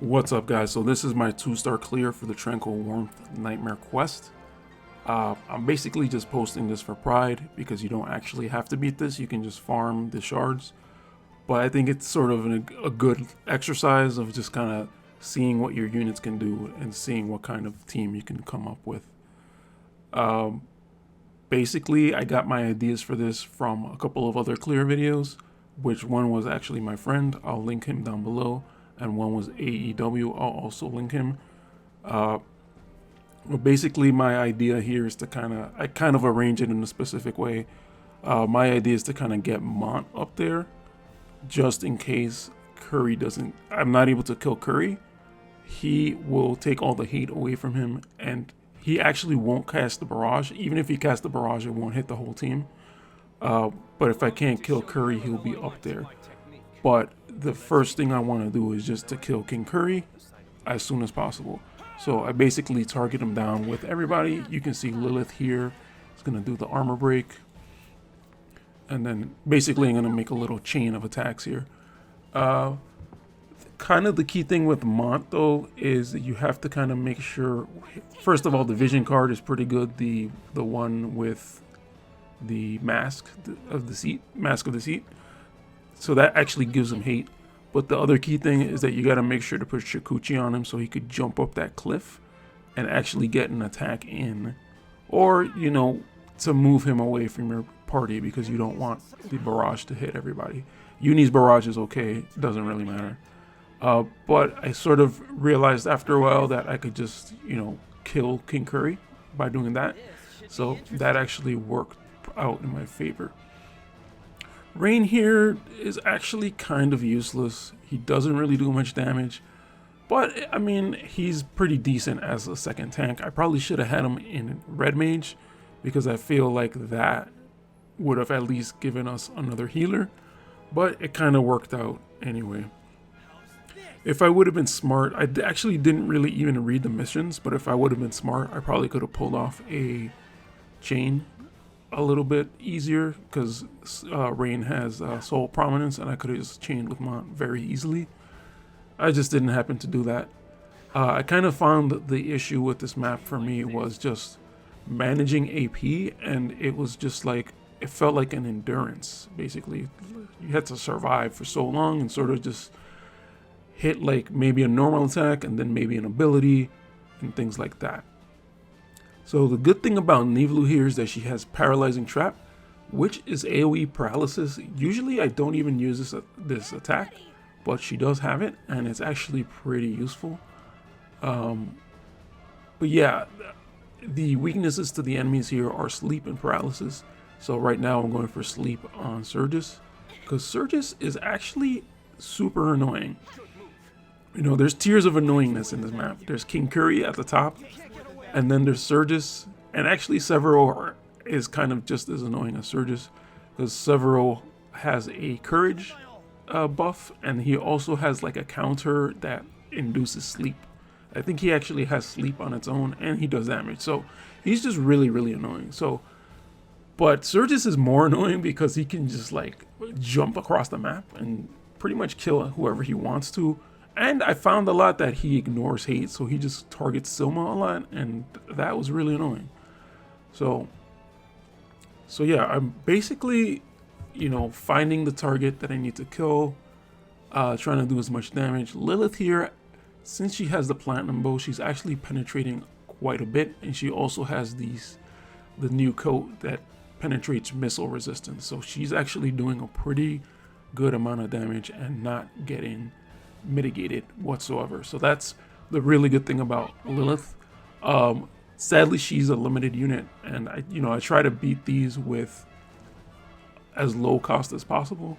What's up, guys? So this is my 2-star clear for the Tranquil Warmth Nightmare Quest. I'm basically just posting this for pride because you don't actually have to beat this. You can just farm the shards. But I think it's sort of a good exercise of just kind of seeing what your units can do and seeing what kind of team you can come up with. Um, Basically, I got my ideas for this from a couple of other clear videos, which one was actually my friend. I'll link him down below. And one was AEW. I'll also link him. Uh, but basically, my idea here is to I kind of arrange it in a specific way. My idea is to kind of get Mont up there, just in case Curry doesn't. I'm not able to kill Curry. He will take all the hate away from him, and he actually won't cast the barrage. Even if he casts the barrage, it won't hit the whole team. But if I can't kill Curry, he'll be up there. But the first thing I want to do is just to kill King Curry as soon as possible. So I basically target him down with everybody. You can see Lilith here. It's going to do the armor break. And then basically I'm going to make a little chain of attacks here. Kind of the key thing with Mont, though, is that you have to kind of make sure, first of all, the vision card is pretty good. The one with the mask of the seat. So that actually gives him hate. But the other key thing is that you got to make sure to put Shikuchi on him so he could jump up that cliff and actually get an attack in. Or, to move him away from your party because you don't want the barrage to hit everybody. Uni's barrage is okay, it doesn't really matter. But I sort of realized after a while that I could just, kill King Curry by doing that. So that actually worked out in my favor. Rain here is actually kind of useless. He doesn't really do much damage. But, I mean, he's pretty decent as a second tank. I probably should have had him in Red Mage because I feel like that would have at least given us another healer. But it kind of worked out anyway. If I would have been smart, I actually didn't really even read the missions, but if I would have been smart, I probably could have pulled off a chain a little bit easier because Rain has soul prominence and I could have just chained with Mont very easily. I just didn't happen to do that. I kind of found the issue with this map for me was just managing AP, and it was just like, it felt like an endurance, basically. You had to survive for so long and sort of just hit like maybe a normal attack and then maybe an ability and things like that. So the good thing about Nivlu here is that she has Paralyzing Trap, which is AoE paralysis. Usually I don't even use this attack, but she does have it, and it's actually pretty useful. But yeah, the weaknesses to the enemies here are sleep and paralysis. So right now I'm going for sleep on Surges, because Surges is actually super annoying. There's tiers of annoyingness in this map. There's King Curry at the top, and then there's Surges, and actually Severo is kind of just as annoying as Surges, because Severo has a courage buff, and he also has like a counter that induces sleep. I think he actually has sleep on its own, and he does damage, so he's just really, really annoying. But Surges is more annoying because he can just like jump across the map and pretty much kill whoever he wants to. And I found a lot that he ignores hate, so he just targets Silma a lot, and that was really annoying. So yeah, I'm basically, finding the target that I need to kill, trying to do as much damage. Lilith here, since she has the Platinum Bow, she's actually penetrating quite a bit, and she also has the new coat that penetrates missile resistance. So she's actually doing a pretty good amount of damage and not getting mitigated whatsoever. So that's the really good thing about Lilith. Sadly, she's a limited unit, and I try to beat these with as low cost as possible,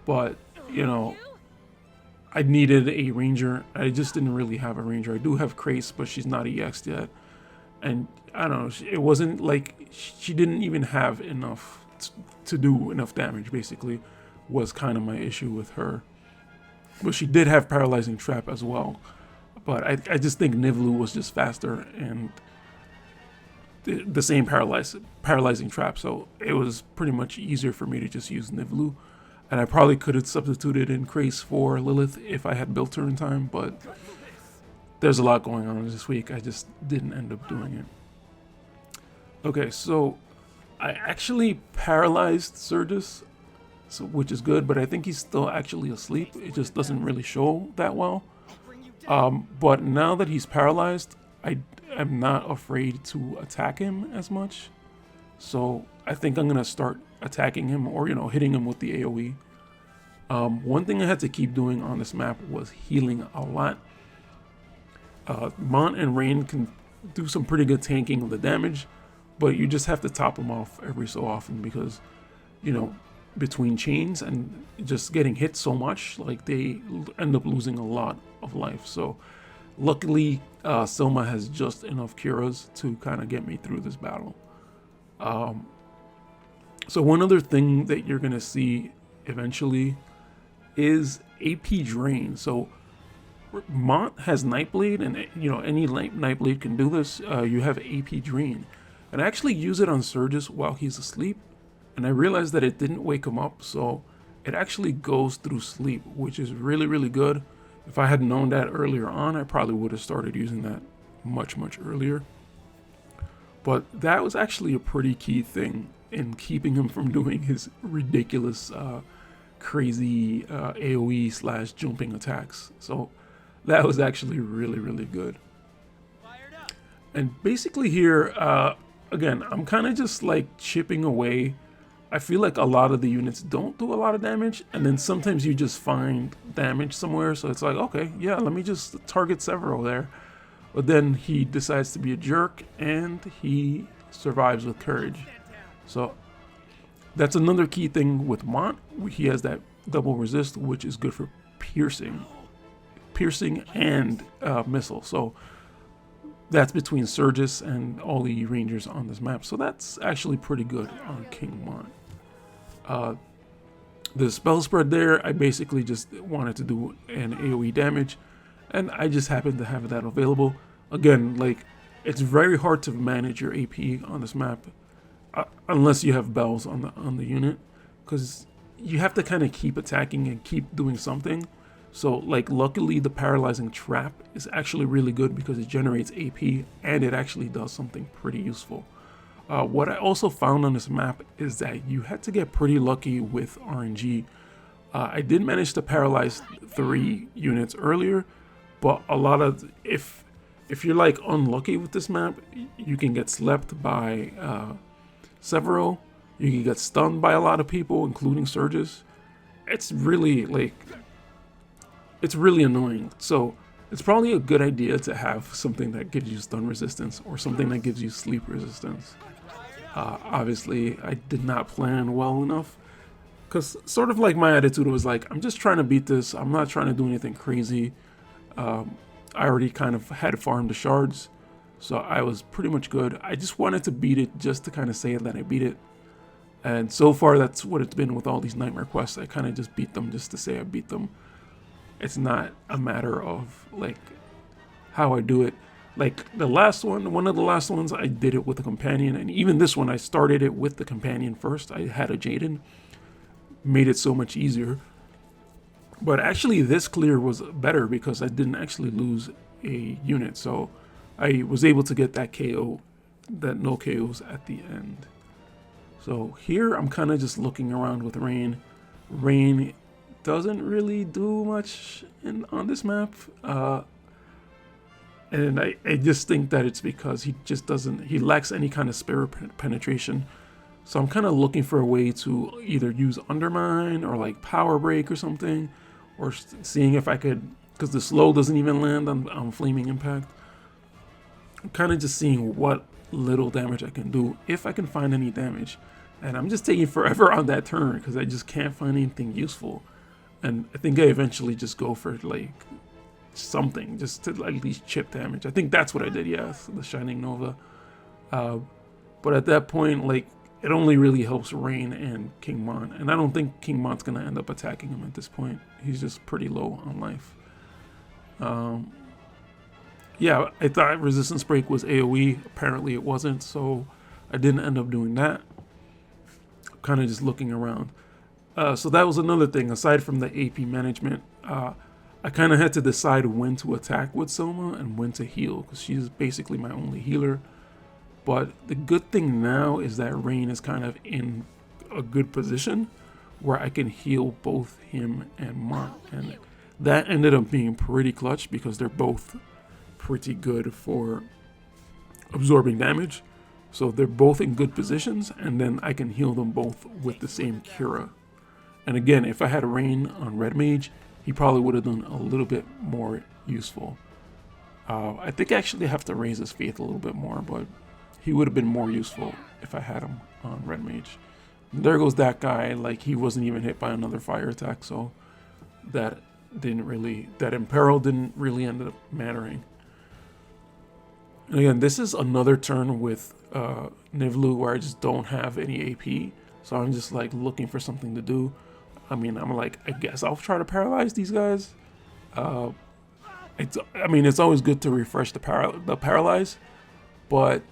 but I needed a ranger. I just didn't really have a ranger. I do have Krace, but she's not EX'd yet, and I don't know, it wasn't like she didn't even have enough to do enough damage. Basically was kind of my issue with her. But she did have Paralyzing Trap as well. But I just think Nivlu was just faster and the same Paralyzing Trap. So it was pretty much easier for me to just use Nivlu. And I probably could have substituted in Krace for Lilith if I had built her in time. But there's a lot going on this week. I just didn't end up doing it. Okay, so I actually paralyzed Surges, so, which is good, but I think he's still actually asleep. It just doesn't really show that well. But now that he's paralyzed, I am not afraid to attack him as much. So I think I'm gonna start attacking him, or hitting him with the AoE. One thing I had to keep doing on this map was healing a lot. Mont and Rain can do some pretty good tanking of the damage, but you just have to top them off every so often because, between chains and just getting hit so much, like they end up losing a lot of life. So luckily, Selma has just enough curas to kind of get me through this battle. So one other thing that you're gonna see eventually is AP drain. So Mont has Nightblade, and any Nightblade can do this. You have AP drain, and I actually use it on Surges while he's asleep, and I realized that it didn't wake him up, so it actually goes through sleep, which is really, really good. If I had known that earlier on, I probably would have started using that much earlier. But that was actually a pretty key thing in keeping him from doing his ridiculous, crazy AoE / jumping attacks. So that was actually really, really good. And basically here, again, I'm kind of just like chipping away. I feel like a lot of the units don't do a lot of damage, and then sometimes you just find damage somewhere, so it's like, okay, yeah, let me just target several there. But then he decides to be a jerk, and he survives with courage. So that's another key thing with Mont. He has that double resist, which is good for piercing and missile. So that's between Surges and all the Rangers on this map. So that's actually pretty good on King Mont. The spell spread there, I basically just wanted to do an AoE damage, and I just happened to have that available. Again, like, it's very hard to manage your AP on this map unless you have bells on the unit, because you have to kind of keep attacking and keep doing something. So, like, luckily the paralyzing trap is actually really good because it generates AP and it actually does something pretty useful. What I also found on this map is that you had to get pretty lucky with RNG. I did manage to paralyze 3 units earlier, but a lot of, if you're like unlucky with this map, you can get slept by several. You can get stunned by a lot of people, including Surges. It's really annoying. So it's probably a good idea to have something that gives you stun resistance or something that gives you sleep resistance. Obviously, I did not plan well enough, because sort of like my attitude was like, I'm just trying to beat this. I'm not trying to do anything crazy. I already kind of had farmed the shards, so I was pretty much good. I just wanted to beat it just to kind of say that I beat it. And so far, that's what it's been with all these nightmare quests. I kind of just beat them just to say I beat them. It's not a matter of like how I do it. Like the last one of the last ones, I did it with a companion, and even this one, I started it with the companion first. I had a Jaden, made it so much easier. But actually, this clear was better because I didn't actually lose a unit, so I was able to get that KO, that no KOs at the end. So here, I'm kind of just looking around with Rain. Rain doesn't really do much on this map. And I just think that it's because he lacks any kind of spirit penetration. So I'm kind of looking for a way to either use Undermine or like Power Break or something, or seeing if I could, because the slow doesn't even land on Flaming Impact. I'm kind of just seeing what little damage I can do, if I can find any damage. And I'm just taking forever on that turn because I just can't find anything useful. And I think I eventually just go for like something just to at least chip damage. I think that's what I did, yes, the Shining Nova. But at that point, like, it only really helps Rain and King Mont, and I don't think King Mont's gonna end up attacking him at this point. He's just pretty low on life. Yeah, I thought Resistance Break was AoE. Apparently it wasn't, so I didn't end up doing that. Kind of just looking around. So that was another thing, aside from the AP management. I kind of had to decide when to attack with Soma and when to heal, because she's basically my only healer. But the good thing now is that Rain is kind of in a good position where I can heal both him and Mont, and that ended up being pretty clutch because they're both pretty good for absorbing damage. So they're both in good positions, and then I can heal them both with the same Cura. And again, if I had Rain on Red Mage, he probably would have done a little bit more useful. I think I actually have to raise his faith a little bit more, but he would have been more useful if I had him on Red Mage. And there goes that guy, like he wasn't even hit by another fire attack, so that Imperil didn't really end up mattering. And again, this is another turn with Nivlu where I just don't have any AP, so I'm just like looking for something to do. I mean, I'm like, I guess I'll try to paralyze these guys. It's always good to refresh the paralyze, but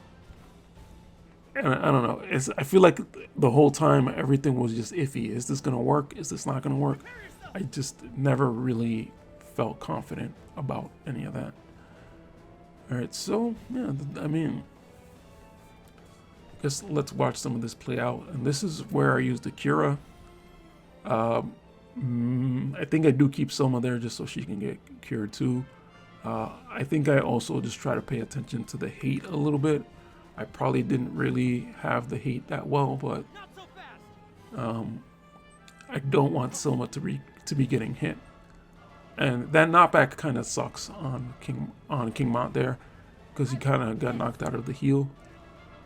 I don't know. I feel like the whole time everything was just iffy. Is this gonna work? Is this not gonna work? I just never really felt confident about any of that. All right, so yeah, I mean, guess let's watch some of this play out. And this is where I use the Cura. I think I do keep Soma there just so she can get cured too. I think I also just try to pay attention to the hate a little bit. I probably didn't really have the hate that well, but I don't want Soma to be getting hit. And that knockback kind of sucks on King Mont there, because he kind of got knocked out of the heal.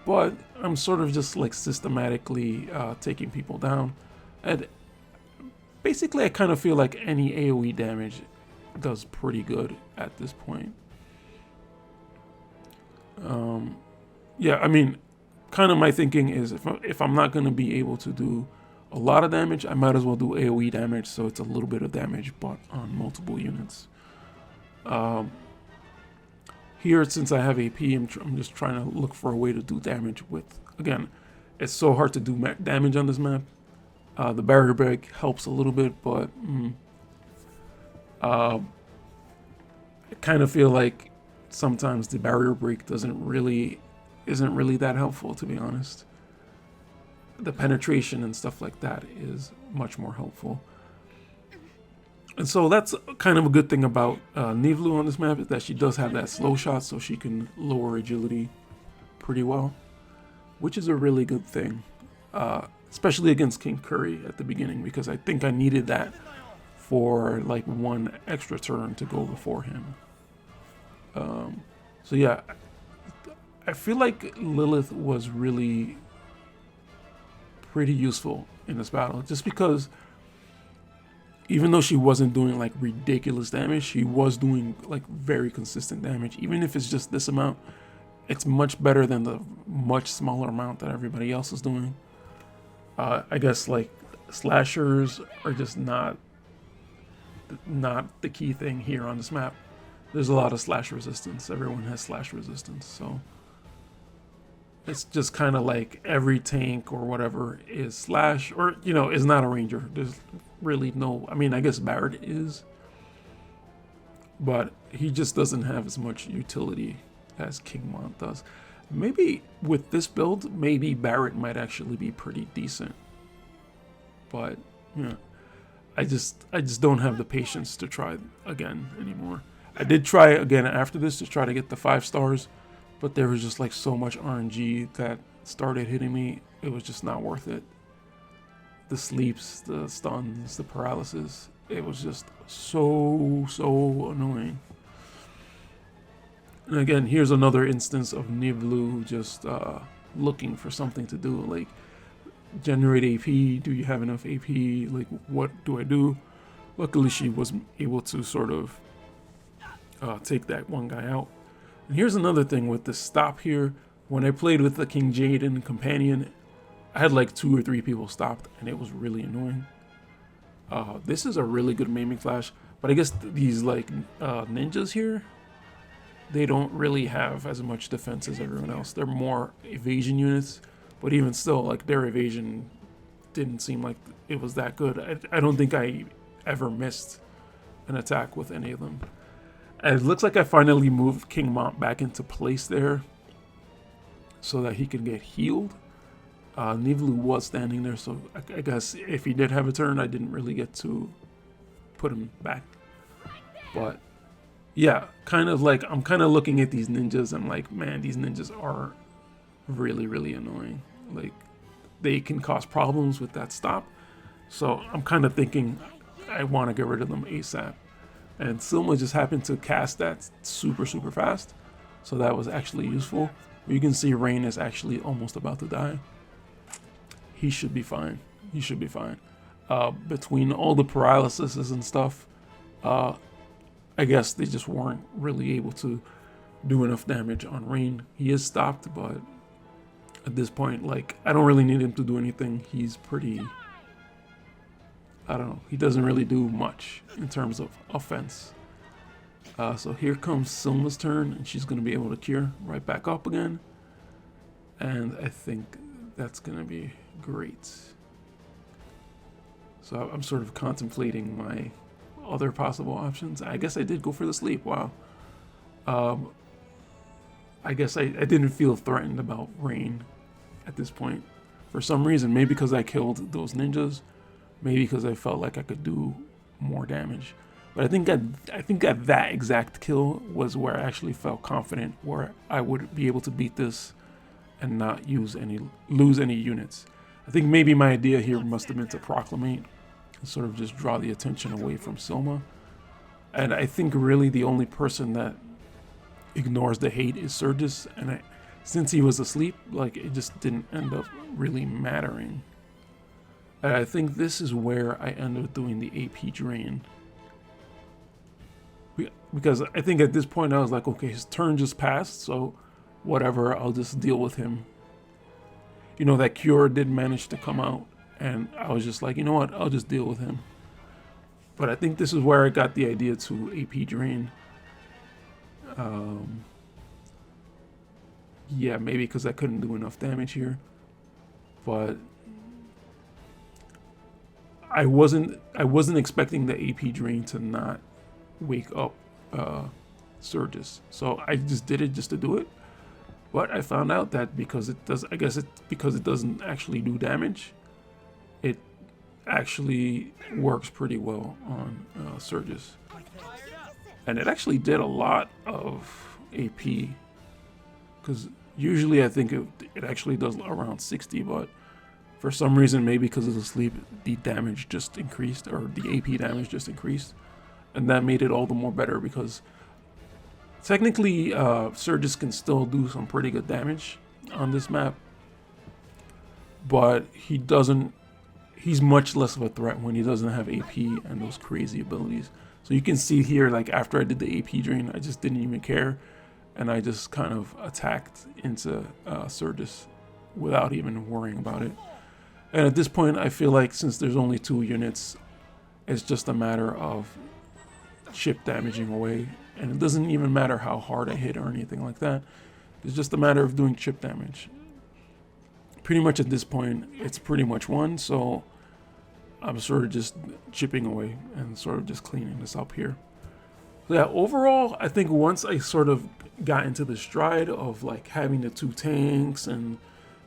But I'm sort of just like systematically taking people down. And basically I kind of feel like any AoE damage does pretty good at this point. Yeah, I mean, kind of my thinking is if I'm not going to be able to do a lot of damage, I might as well do AoE damage, so it's a little bit of damage, but on multiple units. Here, since I have AP, I'm just trying to look for a way to do damage with, again, it's so hard to do damage on this map. The barrier break helps a little bit, but I kind of feel like sometimes the barrier break isn't really that helpful, to be honest. The penetration and stuff like that is much more helpful. And so that's kind of a good thing about Nivlu on this map, is that she does have that slow shot, so she can lower agility pretty well, which is a really good thing, especially against King Curry at the beginning, because I think I needed that for like one extra turn to go before him. So yeah, I feel like Lilith was really pretty useful in this battle, just because even though she wasn't doing like ridiculous damage, she was doing like very consistent damage. Even if it's just this amount, it's much better than the much smaller amount that everybody else is doing. I guess like slashers are just not the key thing here on this map. There's a lot of slash resistance. Everyone has slash resistance, so it's just kind of like every tank or whatever is slash, or is not a ranger. There's really no, I mean, I guess Barrett is, but he just doesn't have as much utility as King Mont does. Maybe with this build, maybe Barrett might actually be pretty decent, but yeah, I just don't have the patience to try again anymore. I did try again after this to try to get the 5 stars, but there was just like so much RNG that started hitting me. It was just not worth it. The sleeps, the stuns, the paralysis, it was just so annoying. And again, here's another instance of Nivlu just looking for something to do, like generate AP. Do you have enough AP? Like, what do I do? Luckily, she was able to sort of take that one guy out. And here's another thing with this stop here. When I played with the King Jaden companion, I had like 2 or 3 people stopped, and it was really annoying. This is a really good maiming flash, but I guess these like ninjas here, they don't really have as much defense as everyone else. They're more evasion units, but even still, like their evasion didn't seem like it was that good. I don't think I ever missed an attack with any of them. And it looks like I finally moved King Mont back into place there so that he can get healed. Nivelu was standing there, so I guess if he did have a turn, I didn't really get to put him back. But yeah, kind of like, I'm kind of looking at these ninjas. I'm like, man, these ninjas are really, really annoying. Like, they can cause problems with that stop. So I'm kind of thinking I want to get rid of them ASAP. And Silma just happened to cast that super, super fast. So that was actually useful. You can see Rain is actually almost about to die. He should be fine. He should be fine. Between all the paralysis and stuff, I guess they just weren't really able to do enough damage on Rain. He is stopped, but at this point, like, I don't really need him to do anything. He's pretty, I don't know, he doesn't really do much in terms of offense. So here comes Silma's turn, and she's going to be able to cure right back up again. And I think that's going to be great. So I'm sort of contemplating my other possible options. I guess I did go for the sleep. Wow. I guess I didn't feel threatened about Rain at this point. For some reason, maybe because I killed those ninjas, maybe because I felt like I could do more damage. But I think at that exact kill was where I actually felt confident, where I would be able to beat this and not lose any units. I think maybe my idea here must have been to proclamate and sort of just draw the attention away from Silma. And I think really the only person that ignores the hate is Surges, and since he was asleep, like, it just didn't end up really mattering. And I think this is where I ended up doing the AP drain. Because I think at this point I was like, okay, his turn just passed, so whatever, I'll just deal with him. You know, that cure did manage to come out, and I was just like, you know what, I'll just deal with him. But I think this is where I got the idea to AP drain. Yeah, maybe because I couldn't do enough damage here. But I wasn't expecting the AP drain to not wake up Surges. So I just did it just to do it. But I found out that because it does, I guess it's because it doesn't actually do damage, it actually works pretty well on Surges. And it actually did a lot of AP, because usually I think it actually does around 60, but for some reason, maybe because of the sleep, the damage just increased, or the AP damage just increased. And that made it all the more better, because technically Surges can still do some pretty good damage on this map, but he's much less of a threat when he doesn't have AP and those crazy abilities. So you can see here, like, after I did the AP drain, I just didn't even care, and I just kind of attacked into Surges without even worrying about it. And at this point, I feel like since there's only 2 units, it's just a matter of chip damaging away, and it doesn't even matter how hard I hit or anything like that. It's just a matter of doing chip damage. Pretty much at this point, it's pretty much won, so I'm sort of just chipping away and sort of just cleaning this up here. Yeah, overall, I think once I sort of got into the stride of, like, having the 2 tanks and,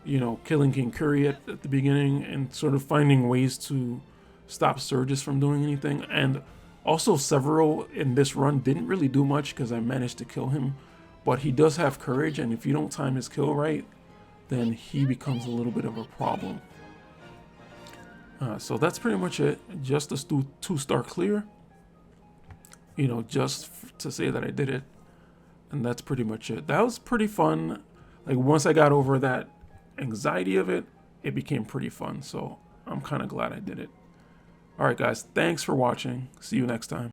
you know, killing King Curry at the beginning and sort of finding ways to stop Surges from doing anything, and also Severo in this run didn't really do much because I managed to kill him, but he does have courage, and if you don't time his kill right, then he becomes a little bit of a problem. So that's pretty much it. Just a 2-star clear. You know, just to say that I did it. And that's pretty much it. That was pretty fun. Like, once I got over that anxiety of it, it became pretty fun. So I'm kind of glad I did it. Alright guys, thanks for watching. See you next time.